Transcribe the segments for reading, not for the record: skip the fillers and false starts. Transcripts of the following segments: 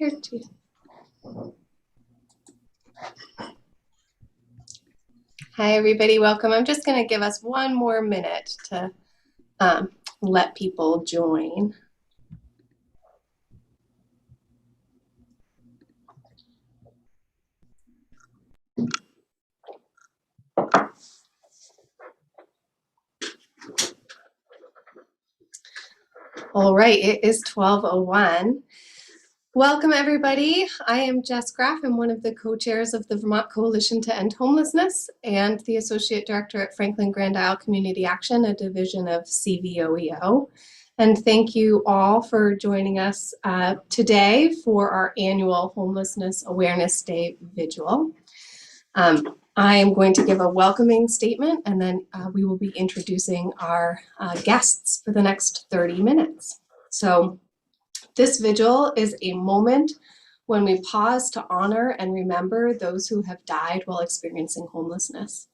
Here too. Hi, everybody. Welcome. I'm just going to give us one more minute to let people join. All right, it is 12:01. Welcome, everybody. I am Jess Graff. I'm one of the co-chairs of the Vermont Coalition to End Homelessness and the Associate Director at Franklin Grand Isle Community Action, a division of CVOEO. And thank you all for joining us today for our annual Homelessness Awareness Day Vigil. I am going to give a welcoming statement, and then we will be introducing our guests for the next 30 minutes. So this vigil is a moment when we pause to honor and remember those who have died while experiencing homelessness.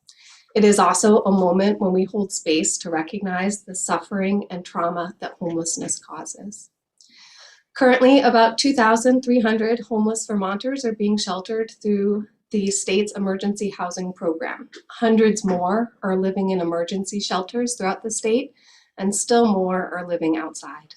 It is also a moment when we hold space to recognize the suffering and trauma that homelessness causes. Currently, about 2,300 homeless Vermonters are being sheltered through the state's emergency housing program. Hundreds more are living in emergency shelters throughout the state, and still more are living outside.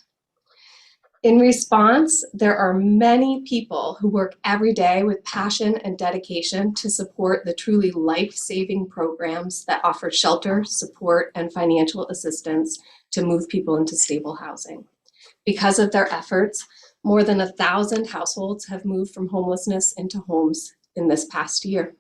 In response, there are many people who work every day with passion and dedication to support the truly life-saving programs that offer shelter, support, and financial assistance to move people into stable housing. Because of their efforts, more than 1,000 households have moved from homelessness into homes in this past year.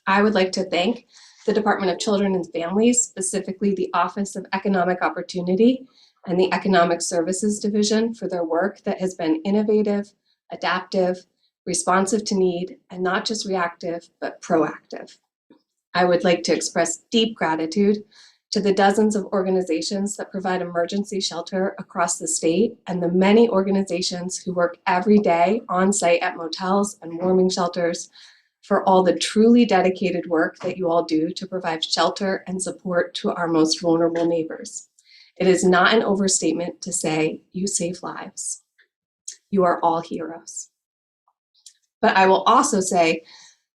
I would like to thank the Department of Children and Families, specifically the Office of Economic Opportunity and the Economic Services Division, for their work that has been innovative, adaptive, responsive to need, and not just reactive, but proactive. I would like to express deep gratitude to the dozens of organizations that provide emergency shelter across the state, and the many organizations who work every day on site at motels and warming shelters, for all the truly dedicated work that you all do to provide shelter and support to our most vulnerable neighbors. It is not an overstatement to say you save lives. You are all heroes. But I will also say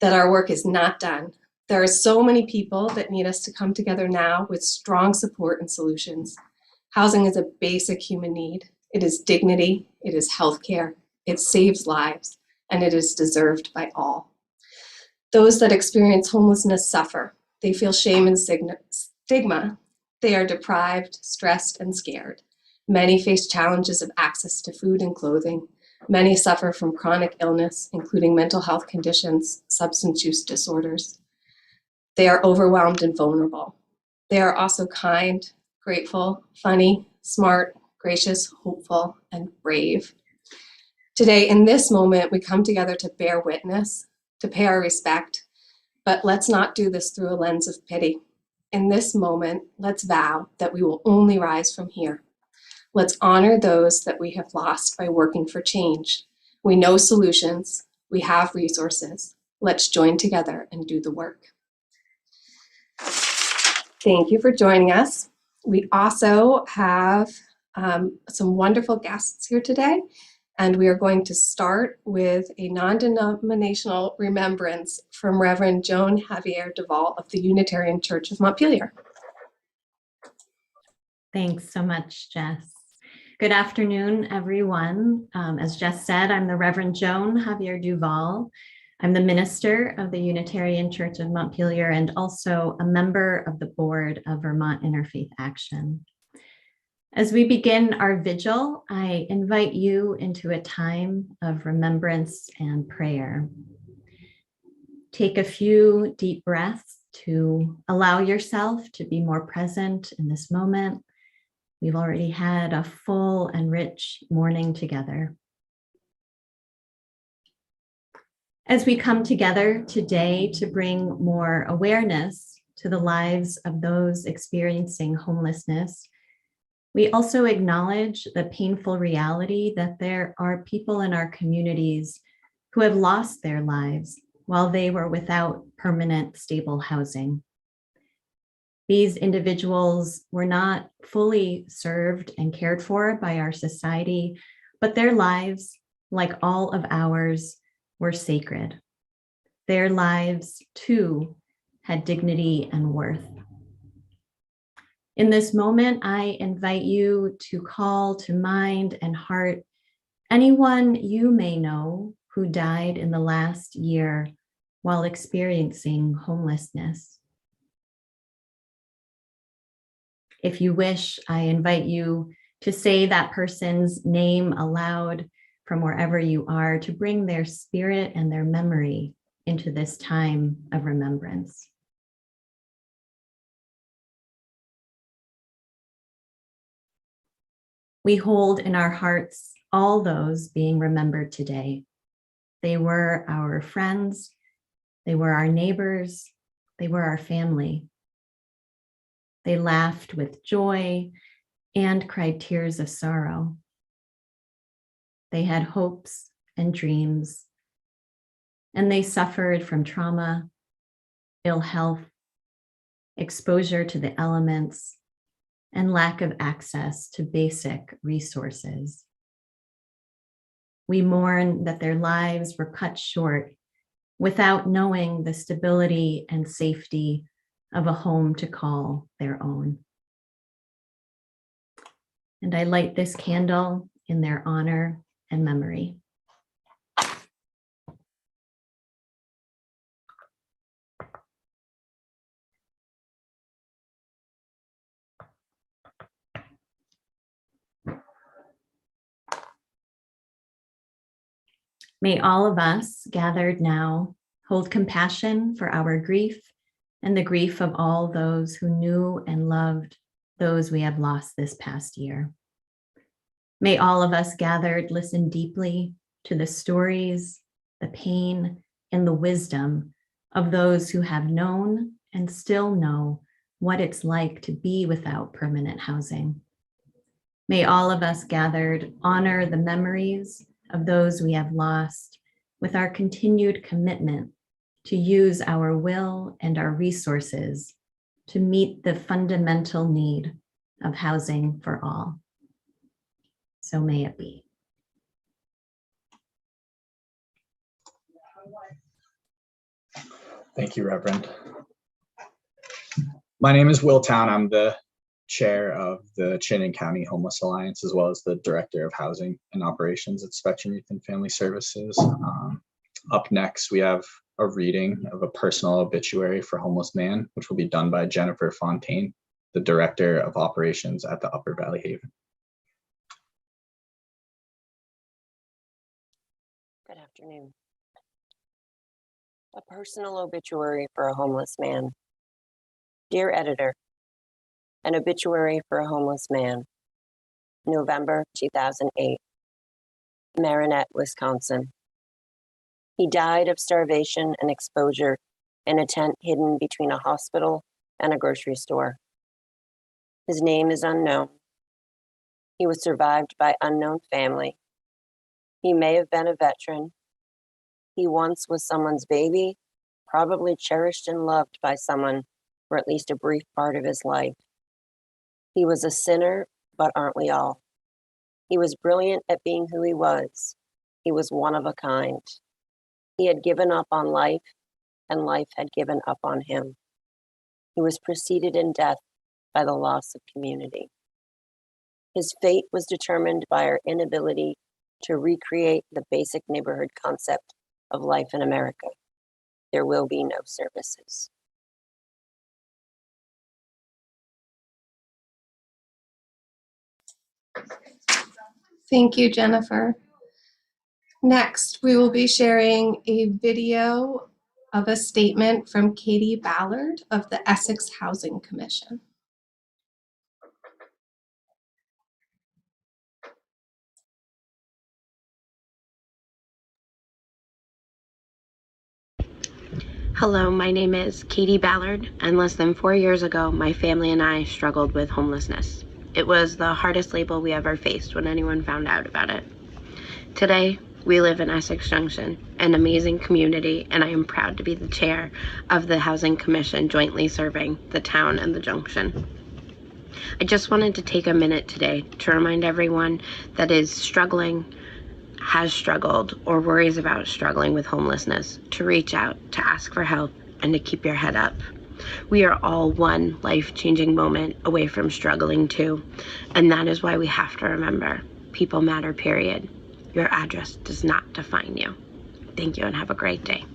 that our work is not done. There are so many people that need us to come together now with strong support and solutions. Housing is a basic human need. It is dignity, it is healthcare, it saves lives, and it is deserved by all. Those that experience homelessness suffer. They feel shame and stigma. They are deprived, stressed, and scared. Many face challenges of access to food and clothing. Many suffer from chronic illness, including mental health conditions, substance use disorders. They are overwhelmed and vulnerable. They are also kind, grateful, funny, smart, gracious, hopeful, and brave. Today, in this moment, we come together to bear witness, to pay our respect, but let's not do this through a lens of pity. In this moment, let's vow that we will only rise from here. Let's honor those that we have lost by working for change. We know solutions, we have resources. Let's join together and do the work. Thank you for joining us. We also have some wonderful guests here today, and we are going to start with a non-denominational remembrance from Reverend Joan Javier Duval of the Unitarian Church of Montpelier. Thanks so much, Jess. Good afternoon, everyone. As Jess said, I'm the Reverend Joan Javier Duval. I'm the minister of the Unitarian Church of Montpelier and also a member of the board of Vermont Interfaith Action. As we begin our vigil, I invite you into a time of remembrance and prayer. Take a few deep breaths to allow yourself to be more present in this moment. We've already had a full and rich morning together. As we come together today to bring more awareness to the lives of those experiencing homelessness, we also acknowledge the painful reality that there are people in our communities who have lost their lives while they were without permanent, stable housing. These individuals were not fully served and cared for by our society, but their lives like all of ours, were sacred. Their lives, too, had dignity and worth. In this moment, I invite you to call to mind and heart anyone you may know who died in the last year while experiencing homelessness. If you wish, I invite you to say that person's name aloud from wherever you are to bring their spirit and their memory into this time of remembrance. We hold in our hearts all those being remembered today. They were our friends, they were our neighbors, they were our family. They laughed with joy and cried tears of sorrow. They had hopes and dreams, and they suffered from trauma, ill health, exposure to the elements, and lack of access to basic resources. We mourn that their lives were cut short without knowing the stability and safety of a home to call their own. And I light this candle in their honor and memory. May all of us gathered now hold compassion for our grief and the grief of all those who knew and loved those we have lost this past year. May all of us gathered listen deeply to the stories, the pain, and the wisdom of those who have known and still know what it's like to be without permanent housing. May all of us gathered honor the memories of those we have lost with our continued commitment to use our will and our resources to meet the fundamental need of housing for all. So may it be. Thank you, Reverend. My name is Will Town. I'm the chair of the Chittenden County Homeless Alliance, as well as the director of housing and operations at Spectrum Youth and Family Services. Up next, we have a reading of a personal obituary for a homeless man, which will be done by Jennifer Fontaine, the director of operations at the Upper Valley Haven. Good afternoon. A personal obituary for a homeless man. Dear editor, an obituary for a homeless man. November 2008, Marinette, Wisconsin. He died of starvation and exposure in a tent hidden between a hospital and a grocery store. His name is unknown. He was survived by unknown family. He may have been a veteran. He once was someone's baby, probably cherished and loved by someone for at least a brief part of his life. He was a sinner, but aren't we all? He was brilliant at being who he was. He was one of a kind. He had given up on life, and life had given up on him. He was preceded in death by the loss of community. His fate was determined by our inability to recreate the basic neighborhood concept of life in America. There will be no services. Thank you, Jennifer. Next, we will be sharing a video of a statement from Katie Ballard of the Essex Housing Commission. Hello, my name is Katie Ballard, and less than 4 years ago, my family and I struggled with homelessness. It was the hardest label we ever faced when anyone found out about it. Today, we live in Essex Junction, an amazing community, and I am proud to be the chair of the Housing Commission jointly serving the town and the Junction. I just wanted to take a minute today to remind everyone that is struggling has struggled or worries about struggling with homelessness to reach out, to ask for help, and to keep your head up. We are all one life-changing moment away from struggling too, and that is why we have to remember, people matter, period. Your address does not define you. Thank you and have a great day.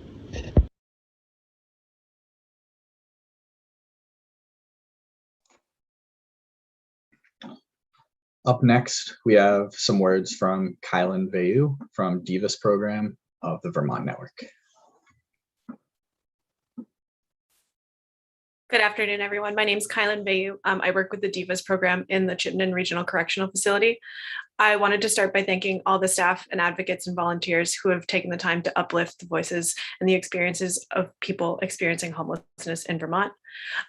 Up next, we have some words from Kylan Vayu from Divas program of the Vermont Network. Good afternoon, everyone. My name is Kylan Vayu. I work with the Divas program in the Chittenden Regional Correctional Facility. I wanted to start by thanking all the staff and advocates and volunteers who have taken the time to uplift the voices and the experiences of people experiencing homelessness in Vermont.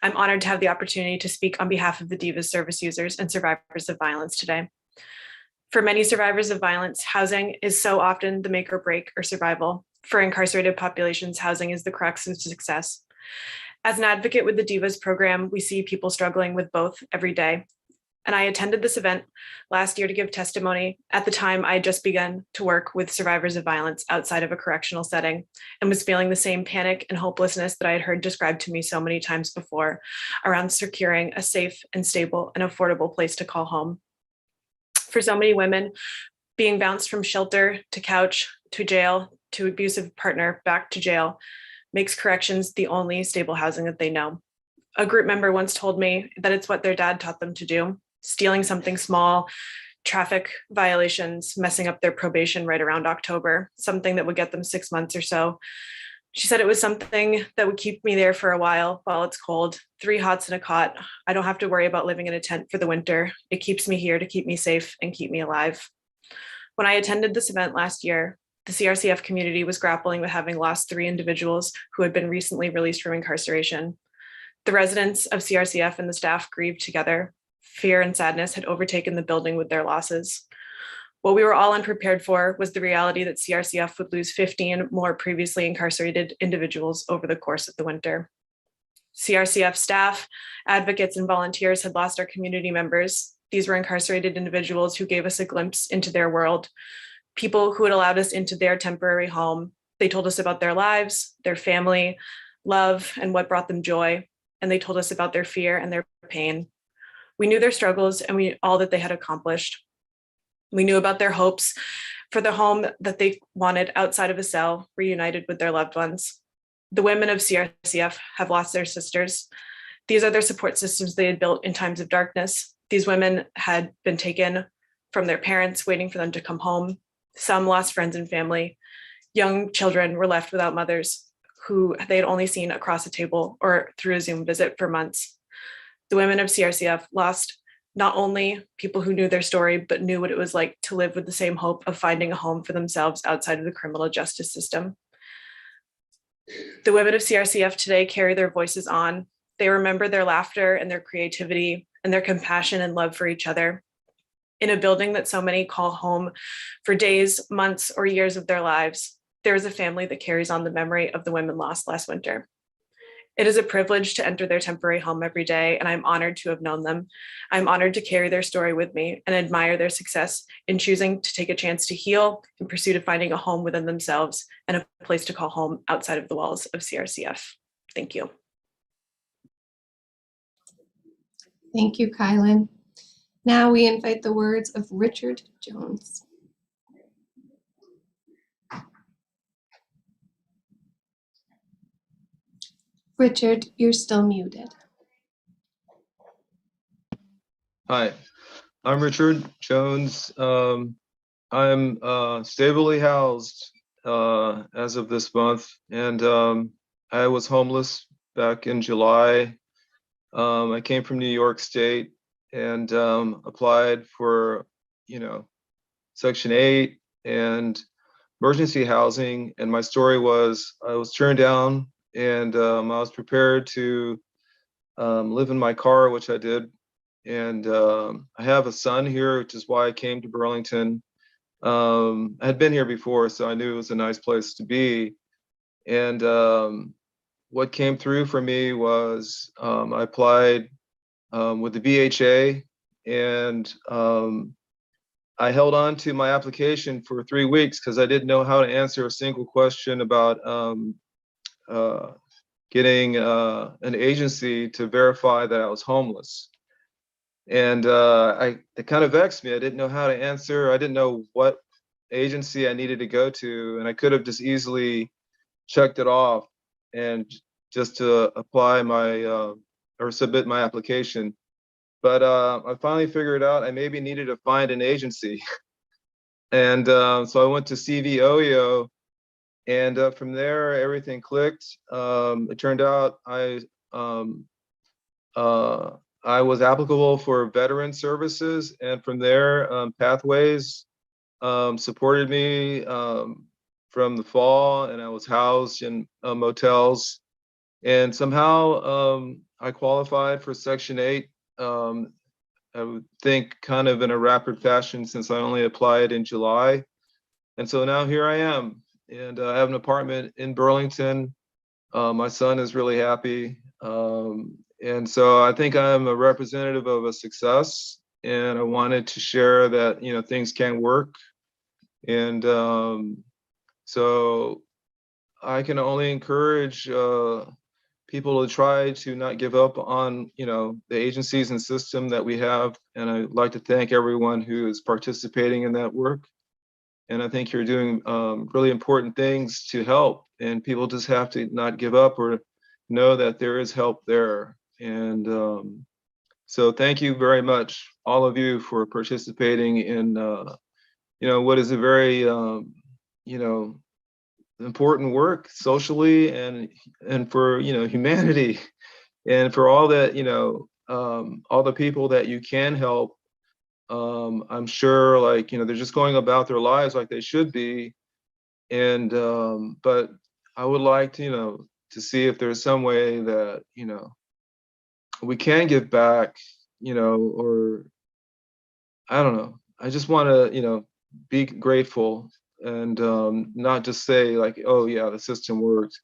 I'm honored to have the opportunity to speak on behalf of the Divas service users and survivors of violence today. For many survivors of violence, housing is so often the make or break or survival. For incarcerated populations, housing is the crux of success. As an advocate with the Divas program, we see people struggling with both every day. And I attended this event last year to give testimony. At the time, I had just begun to work with survivors of violence outside of a correctional setting and was feeling the same panic and hopelessness that I had heard described to me so many times before around securing a safe and stable and affordable place to call home. For so many women, being bounced from shelter to couch to jail to abusive partner back to jail makes corrections the only stable housing that they know. A group member once told me that it's what their dad taught them to do, stealing something small, traffic violations, messing up their probation right around October, something that would get them 6 months or so. She said it was something that would keep me there for a while it's cold, 3 hots and a cot. I don't have to worry about living in a tent for the winter. It keeps me here to keep me safe and keep me alive. When I attended this event last year, the CRCF community was grappling with having lost 3 individuals who had been recently released from incarceration. The residents of CRCF and the staff grieved together. Fear and sadness had overtaken the building with their losses. What we were all unprepared for was the reality that CRCF would lose 15 more previously incarcerated individuals over the course of the winter. CRCF staff, advocates, and volunteers had lost our community members. These were incarcerated individuals who gave us a glimpse into their world, people who had allowed us into their temporary home. They told us about their lives, their family, love, and what brought them joy. And they told us about their fear and their pain. We knew their struggles and all that they had accomplished. We knew about their hopes for the home that they wanted outside of a cell, reunited with their loved ones. The women of CRCF have lost their sisters. These are their support systems they had built in times of darkness. These women had been taken from their parents, waiting for them to come home. Some lost friends and family. Young children were left without mothers who they had only seen across a table or through a Zoom visit for months. The women of CRCF lost not only people who knew their story, but knew what it was like to live with the same hope of finding a home for themselves outside of the criminal justice system. The women of CRCF today carry their voices on. They remember their laughter and their creativity and their compassion and love for each other. In a building that so many call home for days, months, or years of their lives, there is a family that carries on the memory of the women lost last winter. It is a privilege to enter their temporary home every day, and I'm honored to have known them. I'm honored to carry their story with me and admire their success in choosing to take a chance to heal in pursuit of finding a home within themselves and a place to call home outside of the walls of CRCF. Thank you. Thank you, Kylan. Now we invite the words of Richard Jones. Richard, you're still muted. Hi, I'm Richard Jones. I'm stably housed as of this month, and I was homeless back in July. I came from New York State and applied for, Section 8 and emergency housing. And my story was I was turned down, and I was prepared to live in my car, which I did. And I have a son here, which is why I came to Burlington. I had been here before, so I knew it was a nice place to be. And what came through for me was I applied with the VHA, and I held on to my application for 3 weeks because I didn't know how to answer a single question about getting an agency to verify that I was homeless. And it kind of vexed me. I didn't know how to answer. I didn't know what agency I needed to go to. And I could have just easily checked it off and just to apply my or submit my application. But I finally figured out I maybe needed to find an agency. And so I went to CVOEO, and from there, everything clicked. It turned out I was applicable for veteran services, and from there, Pathways supported me from the fall, and I was housed in motels. And somehow I qualified for Section 8. I would think kind of in a rapid fashion since I only applied in July. And so now here I am, and I have an apartment in Burlington. My son is really happy. And so I think I'm a representative of a success, and I wanted to share that, you know, things can work. And so I can only encourage people to try to not give up on, you know, the agencies and system that we have. And I'd like to thank everyone who is participating in that work. And I think you're doing really important things to help, and people just have to not give up or know that there is help there. And so thank you very much, all of you, for participating in, you know, what is a very, you know, important work socially and for, you know, humanity, and for all that, you know, all the people that you can help. I'm sure, like, you know, they're just going about their lives like they should be. And but I would like to, you know, to see if there's some way that, you know, we can give back, you know, or I don't know. I just want to, you know, be grateful, and not just say like, oh yeah, the system worked,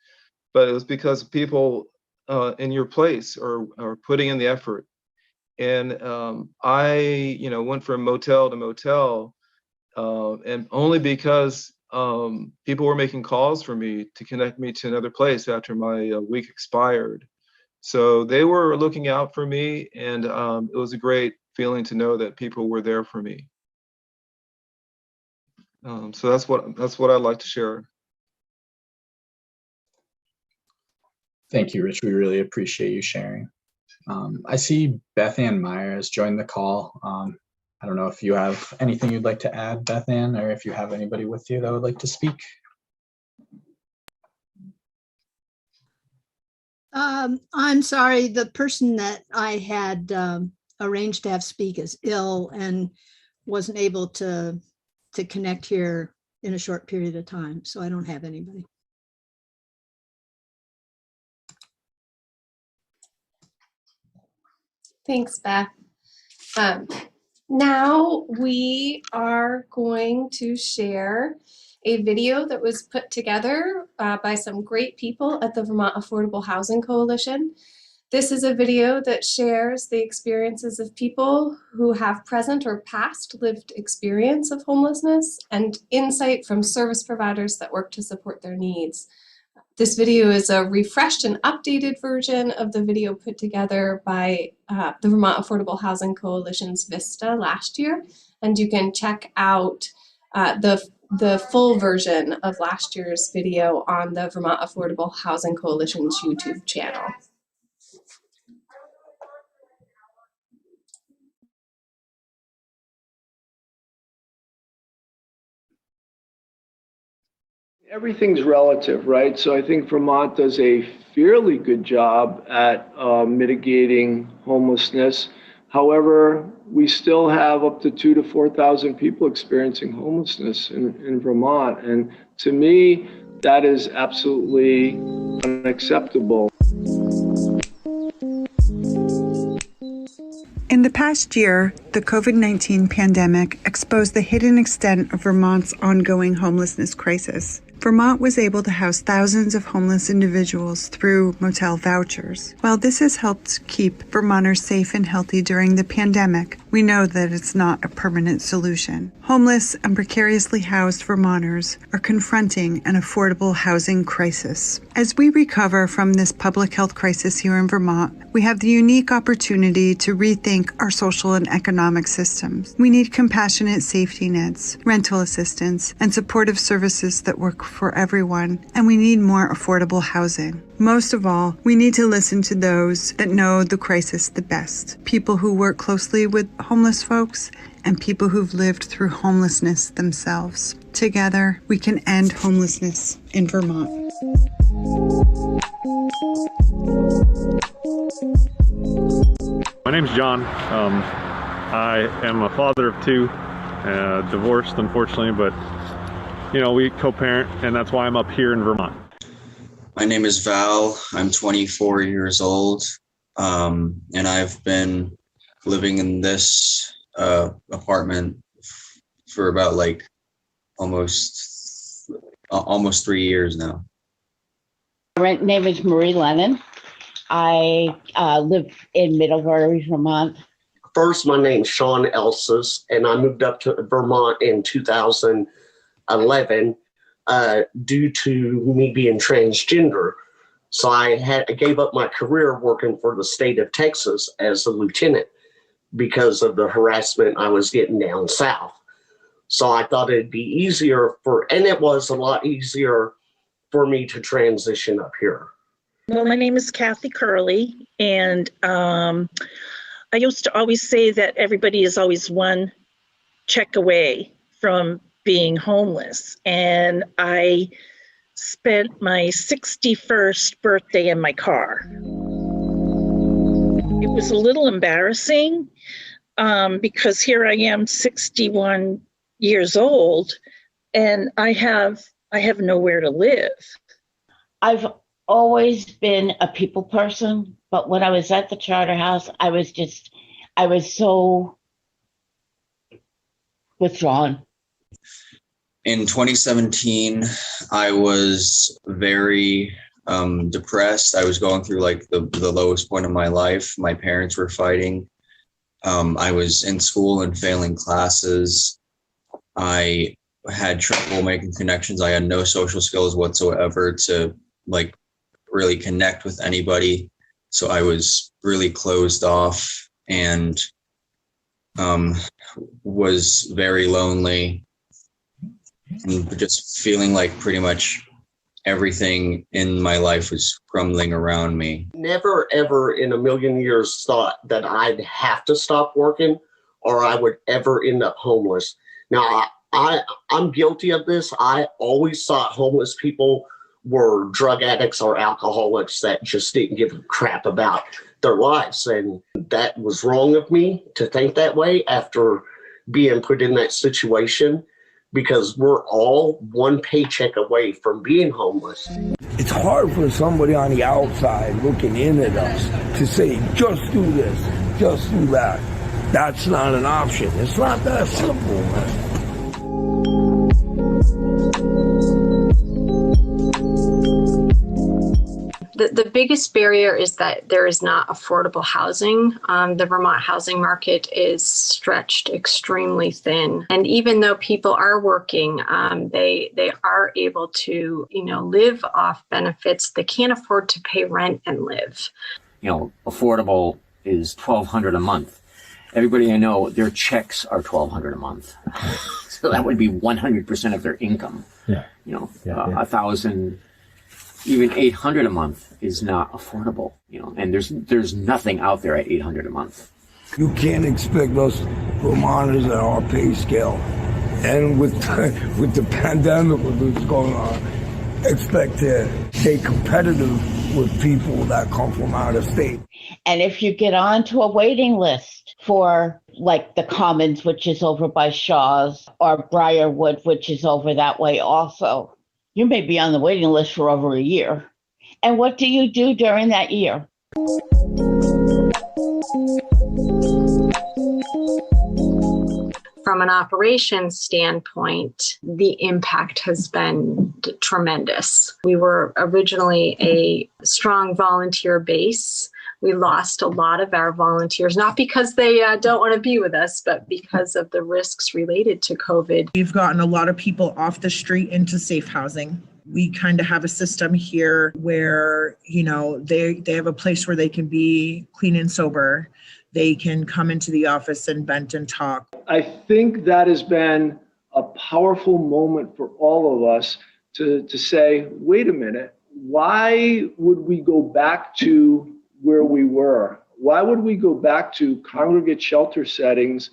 but it was because people in your place are putting in the effort. And I, you know, went from motel to motel, and only because people were making calls for me to connect me to another place after my week expired. So they were looking out for me, and it was a great feeling to know that people were there for me. So that's what I'd like to share. Thank you, Rich. We really appreciate you sharing. I see Beth Ann Meyer has joined the call. I don't know if you have anything you'd like to add, Beth Ann, or if you have anybody with you that would like to speak. I'm sorry, the person that I had arranged to have speak is ill and wasn't able to connect here in a short period of time, so I don't have anybody. Thanks, Beth. Now we are going to share a video that was put together by some great people at the Vermont Affordable Housing Coalition. This is a video that shares the experiences of people who have present or past lived experience of homelessness and insight from service providers that work to support their needs. This video is a refreshed and updated version of the video put together by the Vermont Affordable Housing Coalition's VISTA last year, and you can check out the full version of last year's video on the Vermont Affordable Housing Coalition's YouTube channel. Everything's relative, right? So I think Vermont does a fairly good job at mitigating homelessness. However, we still have up to 2,000 to 4,000 people experiencing homelessness in Vermont. And to me, that is absolutely unacceptable. In the past year, the COVID-19 pandemic exposed the hidden extent of Vermont's ongoing homelessness crisis. Vermont was able to house thousands of homeless individuals through motel vouchers. While this has helped keep Vermonters safe and healthy during the pandemic, we know that it's not a permanent solution. Homeless and precariously housed Vermonters are confronting an affordable housing crisis. As we recover from this public health crisis here in Vermont, we have the unique opportunity to rethink our social and economic systems. We need compassionate safety nets, rental assistance, and supportive services that work for everyone, and we need more affordable housing. Most of all, we need to listen to those that know the crisis the best, people who work closely with homeless folks and people who've lived through homelessness themselves. Together, we can end homelessness in Vermont. My name's John. I am a father of two, divorced unfortunately, but we co-parent, and that's why I'm up here in Vermont. My name is Val. I'm 24 years old, and I've been living in this apartment for about almost 3 years now. My name is Marie Lennon. I live in Middlebury, Vermont. First, my name's Sean Elsis, and I moved up to Vermont in 2011 due to me being transgender. So I gave up my career working for the state of Texas as a lieutenant because of the harassment I was getting down south. So I thought it'd be easier and it was a lot easier for me to transition up here. Well, my name is Kathy Curley, and I used to always say that everybody is always one check away from being homeless. And I spent my 61st birthday in my car. It was a little embarrassing because here I am, 61 years old, and I have nowhere to live. I've always been a people person, but when I was at the Charter House, I was so withdrawn. In 2017, I was very depressed. I was going through the lowest point of my life. My parents were fighting. I was in school and failing classes. I had trouble making connections. I had no social skills whatsoever to really connect with anybody. So I was really closed off and was very lonely and just feeling like pretty much everything in my life was crumbling around me. Never, ever in a million years thought that I'd have to stop working or I would ever end up homeless. Now, I'm guilty of this. I always thought homeless people were drug addicts or alcoholics that just didn't give a crap about their lives. And that was wrong of me to think that way after being put in that situation, because we're all one paycheck away from being homeless. It's hard for somebody on the outside looking in at us to say, just do this, just do that. That's not an option. It's not that simple, man. The biggest barrier is that there is not affordable housing. The Vermont housing market is stretched extremely thin. And even though people are working, they are able to, live off benefits. They can't afford to pay rent and live. Affordable is $1,200 a month. Everybody I know, their checks are $1,200 a month. So that would be 100% of their income. Yeah. $1,000. Even $800 a month is not affordable, and there's nothing out there at $800 a month. You can't expect us Vermonters at our pay scale, and with the pandemic, with what's going on, expect to stay competitive with people that come from out of state. And if you get onto a waiting list for the Commons, which is over by Shaw's, or Briarwood, which is over that way also, you may be on the waiting list for over a year. And what do you do during that year? from an operations standpoint, the impact has been tremendous. We were originally a strong volunteer base. We lost a lot of our volunteers, not because they don't want to be with us, but because of the risks related to COVID. We've gotten a lot of people off the street into safe housing. We kind of have a system here where, you know, they have a place where they can be clean and sober. They can come into the office and vent and talk. I think that has been a powerful moment for all of us to say, wait a minute, why would we go back to where we were? Why would we go back to congregate shelter settings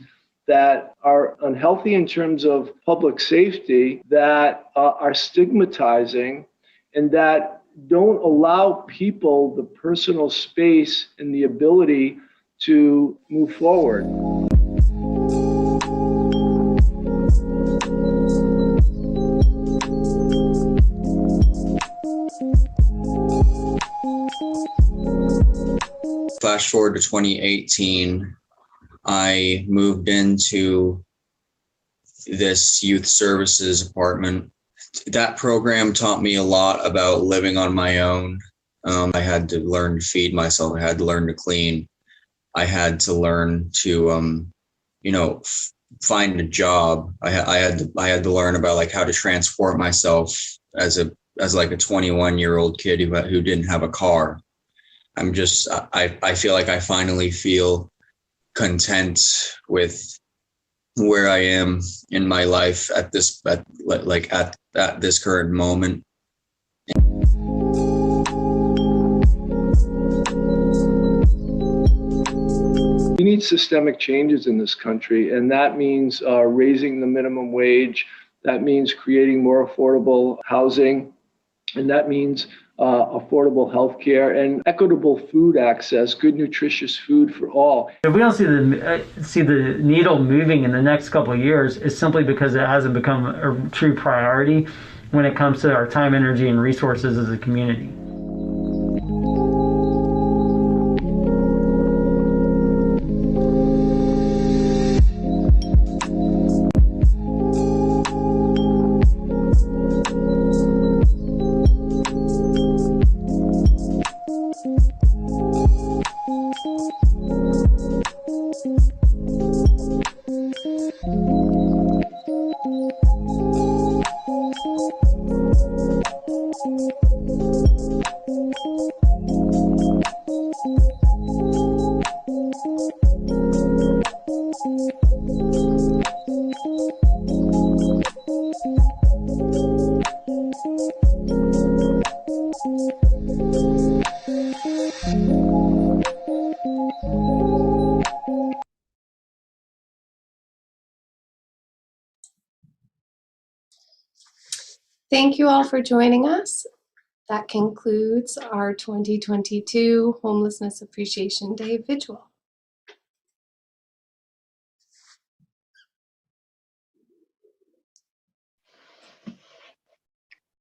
that are unhealthy in terms of public safety, that are stigmatizing, and that don't allow people the personal space and the ability to move forward? Flash forward to 2018, I moved into this youth services apartment. That program taught me a lot about living on my own. I had to learn to feed myself. I had to learn to clean. I had to learn to, find a job. I had to learn about like how to transport myself as like a 21-year-old kid who didn't have a car. I feel like I finally feel content with where I am in my life at this current moment. We need systemic changes in this country, and that means raising the minimum wage. That means creating more affordable housing, and that means affordable health care and equitable food access, good nutritious food for all. If we don't see the needle moving in the next couple of years, it's simply because it hasn't become a true priority when it comes to our time, energy, and resources as a community. Thank you all for joining us. That concludes our 2022 Homelessness Appreciation Day Vigil.